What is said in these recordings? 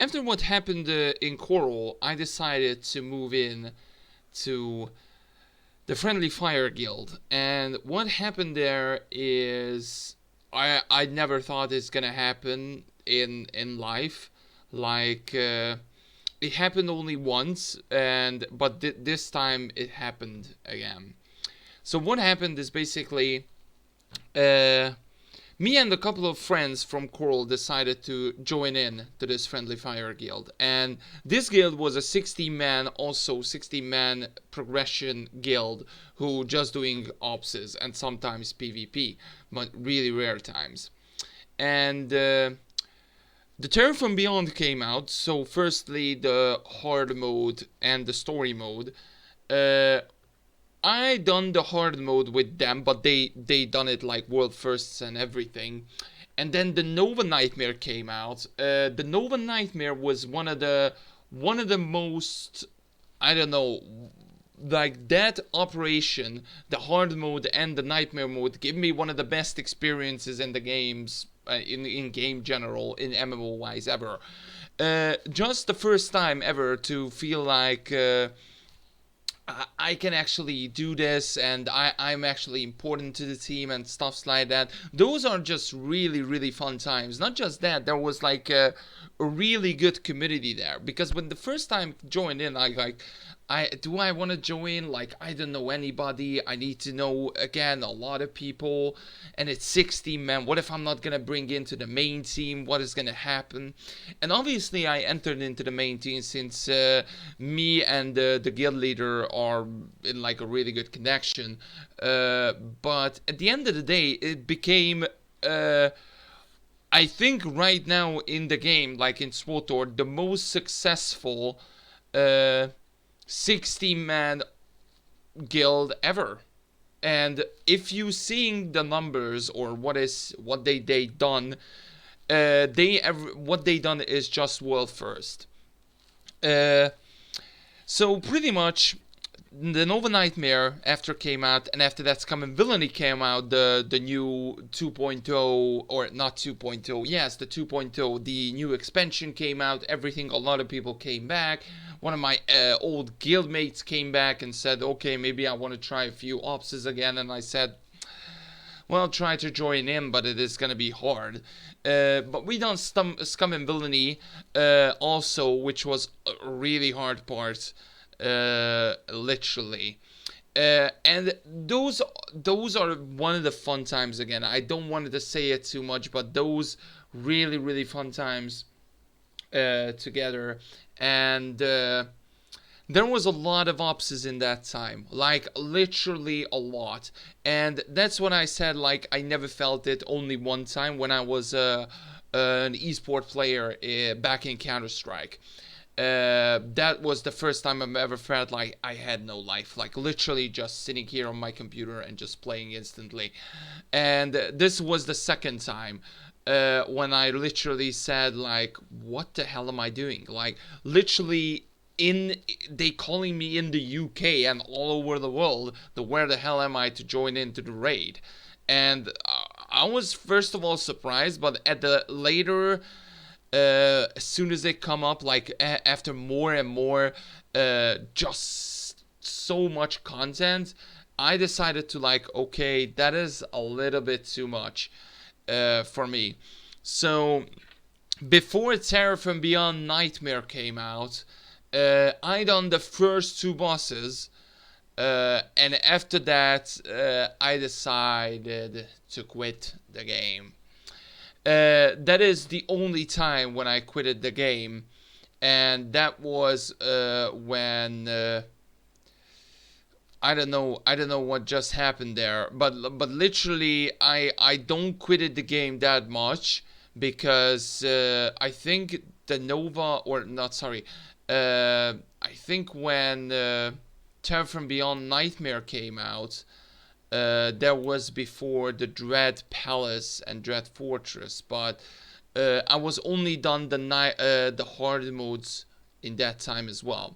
after what happened in Coral, I decided to move in to the Friendly Fire Guild. And what happened there is I never thought it's gonna happen in life. Like it happened only once, and but this time it happened again. So what happened is basically uh, me and a couple of friends from Coral decided to join in to this Friendly Fire Guild. And this guild was a 60-man, also 60-man progression guild who just doing opses and sometimes PvP, but really rare times. And the Terror from Beyond came out. So firstly, the hard mode and the story mode. Uh, I done the hard mode with them, but they done it like world firsts and everything. And then the Nova Nightmare came out. The Nova Nightmare was one of the most, I don't know, like that operation, the hard mode and the nightmare mode give me one of the best experiences in the games, in game general, in MMO wise ever. Just the first time ever to feel like I can actually do this, and I'm actually important to the team and stuffs like that. Those are just really, really fun times. Not just that, there was like a really good community there. Because when the first time joined in, I want to join? Like, I don't know anybody. I need to know, again, a lot of people. And it's 60 men. What if I'm not going to bring into the main team? What is going to happen? And obviously, I entered into the main team since me and the guild leader are in like a really good connection. But at the end of the day, it became... I think right now in the game, like in SWTOR, the most successful 60-man guild ever. And if you seeing the numbers or what they done, what they done is just world first. Uh, so pretty much the Nova Nightmare after came out, and after that Scum Villainy came out, the new 2.0, or not 2.0, yes, the 2.0, the new expansion came out, everything, a lot of people came back. One of my old guildmates came back and said, okay, maybe I want to try a few opses again, and I said, well, try to join in, but it is going to be hard. But we done Scum and Villainy also, which was a really hard part, literally. And those are one of the fun times again. I don't want to say it too much, but those really, really fun times together. And there was a lot of opses in that time, like literally a lot. And that's when I said, like, I never felt it only one time when I was an esport player back in Counter-Strike. That was the first time I've ever felt like I had no life, like literally just sitting here on my computer and just playing instantly. And this was the second time when I literally said, like, what the hell am I doing? Like, literally they calling me in the UK and all over the world, where the hell am I to join into the raid? And I was first of all surprised, but at the later, as soon as they come up, like after more and more, just so much content, I decided to, like, okay, that is a little bit too much for me. So before Terror from Beyond Nightmare came out, I done the first two bosses, and after that, I decided to quit the game. That is the only time when I quitted the game, and that was when I don't know what just happened there, but literally I don't quitted the game that much because I think the Nova, or not, sorry, I think when Terror from Beyond Nightmare came out, that was before the Dread Palace and Dread Fortress, but I was only done the hard modes in that time as well.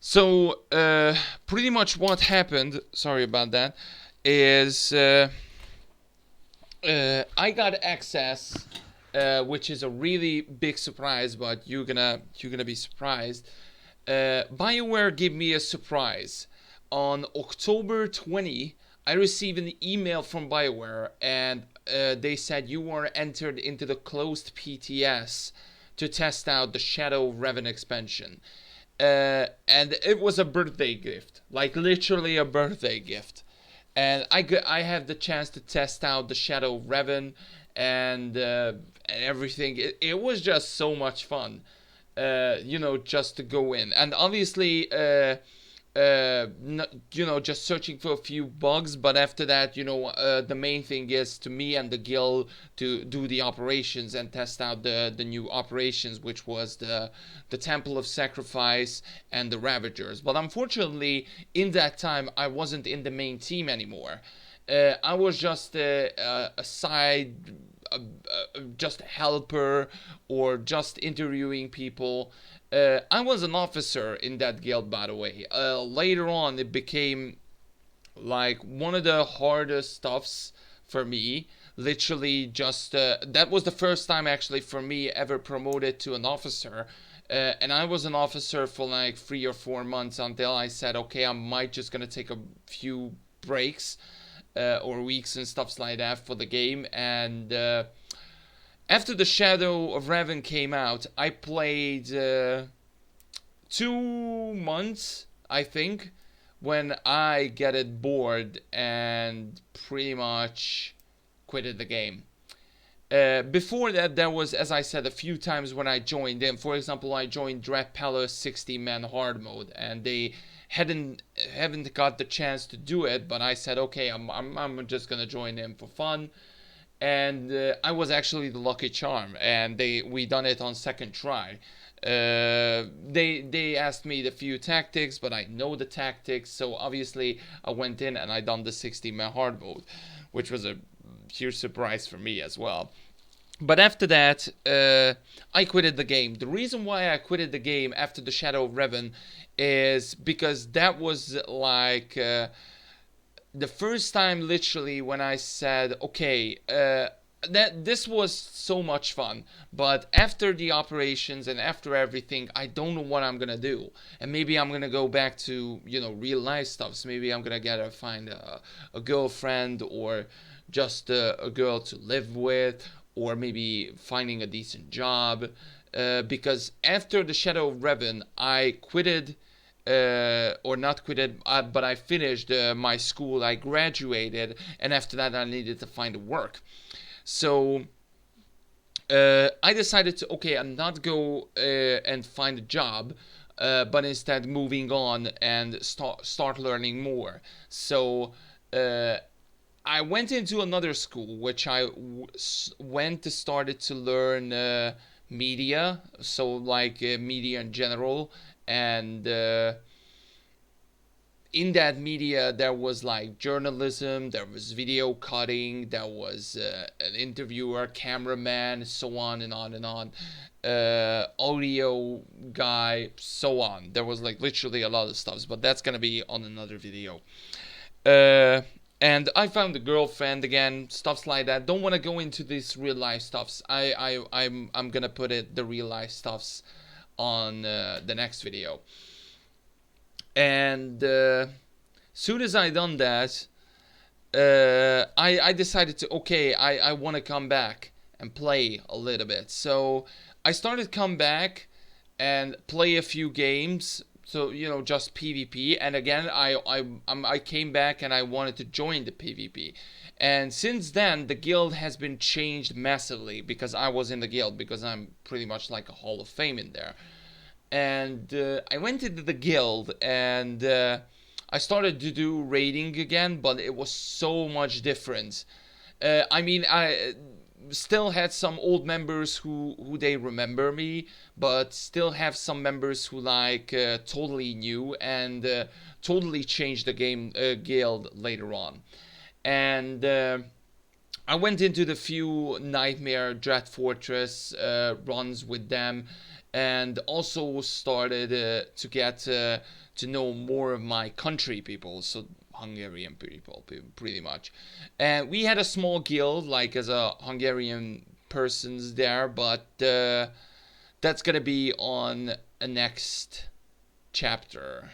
So pretty much what happened, sorry about that, is I got access which is a really big surprise, but you're gonna be surprised. BioWare gave me a surprise. On October 20, I received an email from BioWare, and they said you were entered into the closed PTS to test out the Shadow Revan expansion. And it was a birthday gift, like literally a birthday gift. And I had the chance to test out the Shadow Revan and everything. It was just so much fun, just to go in. And obviously, just searching for a few bugs. But after that, the main thing is to me and the guild to do the operations and test out the new operations, which was the Temple of Sacrifice and the Ravagers. But unfortunately, in that time, I wasn't in the main team anymore. I was just a side, just a helper, or just interviewing people. I was an officer in that guild, by the way. Later on, it became like one of the hardest stuffs for me. Literally, just that was the first time actually for me ever promoted to an officer. And I was an officer for like 3 or 4 months until I said, okay, I might just gonna take a few breaks or weeks and stuffs like that for the game. And after the Shadow of Revan came out, I played 2 months, I think, when I get it bored and pretty much quitted the game. Before that, there was, as I said, a few times when I joined in. For example, I joined Dread Palace 60-man hard mode, and they haven't got the chance to do it. But I said, okay, I'm just gonna join in for fun, and I was actually the lucky charm, and we done it on second try. They asked me the few tactics, but I know the tactics, so obviously I went in and I done the 60-man hard mode, which was a huge surprise for me as well. But after that, I quitted the game. The reason why I quitted the game after the Shadow of Revan is because that was like the first time, literally, when I said, okay, that this was so much fun, but after the operations and after everything, I don't know what I'm gonna do. And maybe I'm gonna go back to real life stuff. So maybe I'm gonna find a girlfriend, or just a girl to live with, or maybe finding a decent job. Because after the Shadow of Revan, I quitted, or not quitted, but I finished my school. I graduated, and after that, I needed to find work. So I decided to, okay, I'm not go and find a job, but instead moving on and start learning more. So I went into another school, which I went to started to learn media, so like media in general, and in that media there was like journalism, there was video cutting, there was an interviewer, cameraman, so on and on and on, audio guy, so on. There was like literally a lot of stuff, but that's gonna be on another video. And I found a girlfriend again, stuffs like that. Don't want to go into these real life stuffs. I'm gonna put the real life stuffs on the next video. And soon as I done that, I decided to, okay, I want to come back and play a little bit. So I started come back and play a few games. So just PvP. And again, I came back and I wanted to join the PvP. And since then, the guild has been changed massively, because I was in the guild, because I'm pretty much like a Hall of Fame in there. And I went into the guild, and I started to do raiding again, but it was so much different. I still had some old members who they remember me, but still have some members who like totally new and totally changed the game guild later on. And I went into the few Nightmare Dread Fortress runs with them, and also started to get to know more of my country people, so Hungarian people, pretty much. And we had a small guild, like as a Hungarian persons there, but that's gonna be on a next chapter.